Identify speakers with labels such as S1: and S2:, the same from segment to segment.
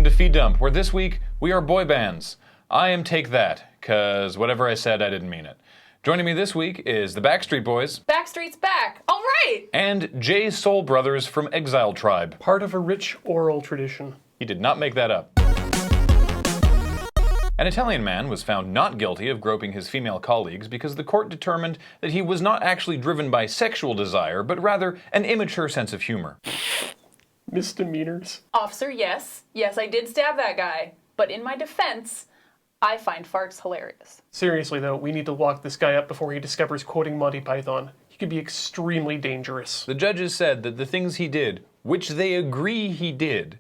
S1: welcome to Feed Dump, where this week we are boy bands. I am Take That, cause whatever I said, I didn't mean it. Joining me this week is the Backstreet Boys.
S2: Backstreet's back, all right!
S1: And Jay's Soul Brothers from Exile Tribe.
S3: Part of a rich oral tradition.
S1: He did not make that up. An Italian man was found not guilty of groping his female colleagues because the court determined that he was not actually driven by sexual desire, but rather an immature sense of humor.
S3: Misdemeanors.
S2: Officer, yes, I did stab that guy, but in my defense, I find farts hilarious.
S3: Seriously though, we need to lock this guy up before he discovers quoting Monty Python. He could be extremely dangerous.
S1: The judges said that the things he did, which they agree he did,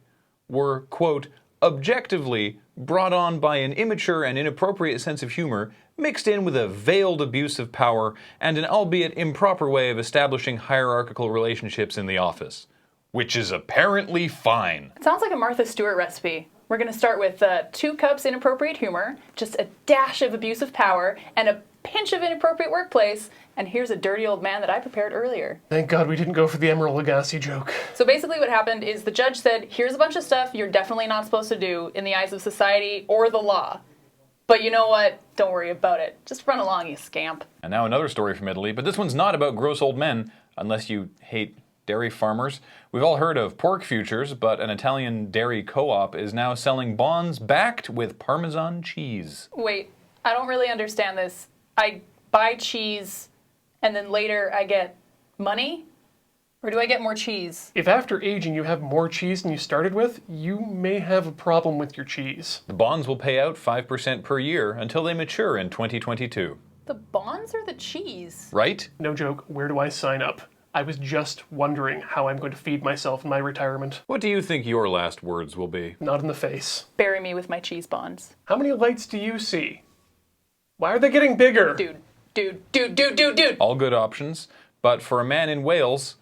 S1: were, quote, objectively brought on by an immature and inappropriate sense of humor, mixed in with a veiled abuse of power and an albeit improper way of establishing hierarchical relationships in the office. Which is apparently fine.
S2: It sounds like a Martha Stewart recipe. We're gonna start with 2 cups inappropriate humor, just a dash of abusive power, and a pinch of inappropriate workplace, and here's a dirty old man that I prepared earlier.
S3: Thank God we didn't go for the Emeril Lagasse joke.
S2: So basically what happened is the judge said, here's a bunch of stuff you're definitely not supposed to do in the eyes of society or the law. But you know what? Don't worry about it. Just run along, you scamp.
S1: And now another story from Italy, but this one's not about gross old men, unless you hate dairy farmers. We've all heard of pork futures, but an Italian dairy co-op is now selling bonds backed with Parmesan cheese.
S2: Wait, I don't really understand this. I buy cheese and then later I get money? Or do I get more cheese?
S3: If after aging you have more cheese than you started with, you may have a problem with your cheese.
S1: The bonds will pay out 5% per year until they mature in 2022.
S2: The bonds or the cheese?
S1: Right?
S3: No joke, where do I sign up? I was just wondering how I'm going to feed myself in my retirement.
S1: What do you think your last words will be?
S3: Not in the face.
S2: Bury me with my cheese bonds.
S3: How many lights do you see? Why are they getting bigger?
S2: Dude.
S1: All good options, but for a man in Wales,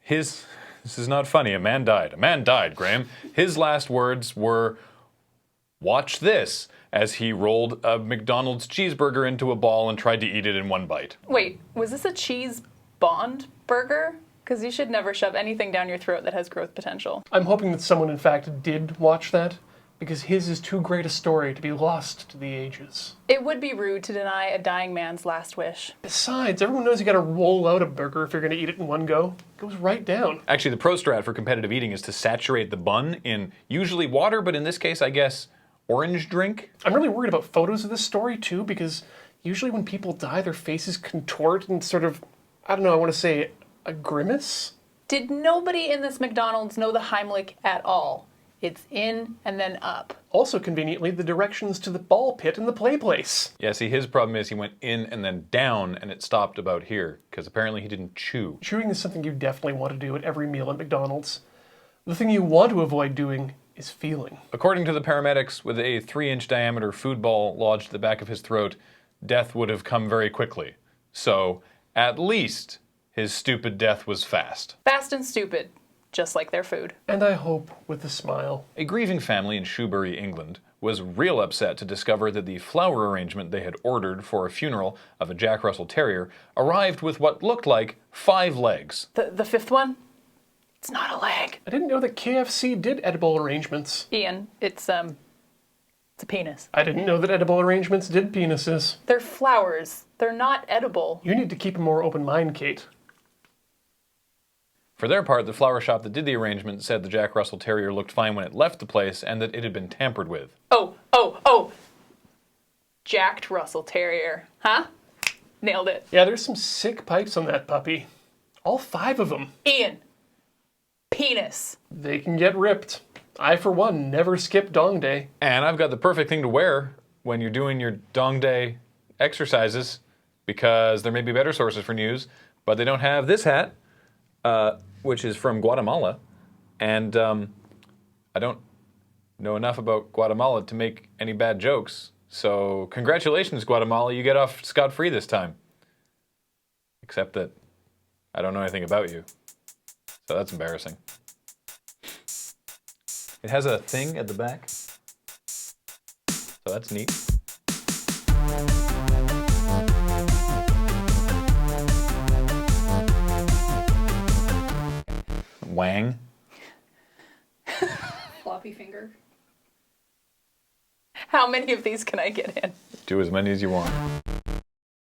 S1: this is not funny, a man died. A man died, Graham. His last words were, "Watch this," as he rolled a McDonald's cheeseburger into a ball and tried to eat it in one bite.
S2: Wait, was this a cheese bond burger? Because you should never shove anything down your throat that has growth potential.
S3: I'm hoping that someone in fact did watch that, because his is too great a story to be lost to the ages.
S2: It would be rude to deny a dying man's last wish.
S3: Besides, everyone knows you gotta roll out a burger if you're gonna eat it in one go. It goes right down.
S1: Actually, the pro strat for competitive eating is to saturate the bun in usually water, but in this case, I guess, orange drink.
S3: I'm really worried about photos of this story too, because usually when people die, their faces contort and sort of, I don't know, I want to say a grimace?
S2: Did nobody in this McDonald's know the Heimlich at all? It's in and then up.
S3: Also conveniently, the directions to the ball pit and the play place.
S1: Yeah, see, his problem is he went in and then down, and it stopped about here, because apparently he didn't chew.
S3: Chewing is something you definitely want to do at every meal at McDonald's. The thing you want to avoid doing is feeling.
S1: According to the paramedics, with a 3-inch diameter food ball lodged at the back of his throat, death would have come very quickly. So, at least, his stupid death was fast.
S2: Fast and stupid, just like their food.
S3: And I hope with a smile.
S1: A grieving family in Shoebury, England, was real upset to discover that the flower arrangement they had ordered for a funeral of a Jack Russell Terrier arrived with what looked like 5 legs.
S2: The fifth one? It's not a leg.
S3: I didn't know that KFC did edible arrangements.
S2: Ian, it's a penis.
S3: I didn't know that edible arrangements did penises.
S2: They're flowers. They're not edible.
S3: You need to keep a more open mind, Kate.
S1: For their part, the flower shop that did the arrangement said the Jack Russell Terrier looked fine when it left the place and that it had been tampered with.
S2: Oh. Jacked Russell Terrier. Huh? Nailed it.
S3: Yeah, there's some sick pipes on that puppy. All 5 of them.
S2: Ian. Penis.
S3: They can get ripped. I, for one, never skip dong day.
S1: And I've got the perfect thing to wear when you're doing your dong day exercises, because there may be better sources for news, but they don't have this hat, which is from Guatemala, and I don't know enough about Guatemala to make any bad jokes, so congratulations, Guatemala, you get off scot-free this time. Except that I don't know anything about you, so that's embarrassing. It has a thing at the back, so that's neat. Wang.
S4: Floppy finger.
S2: How many of these can I get in?
S1: Do as many as you want.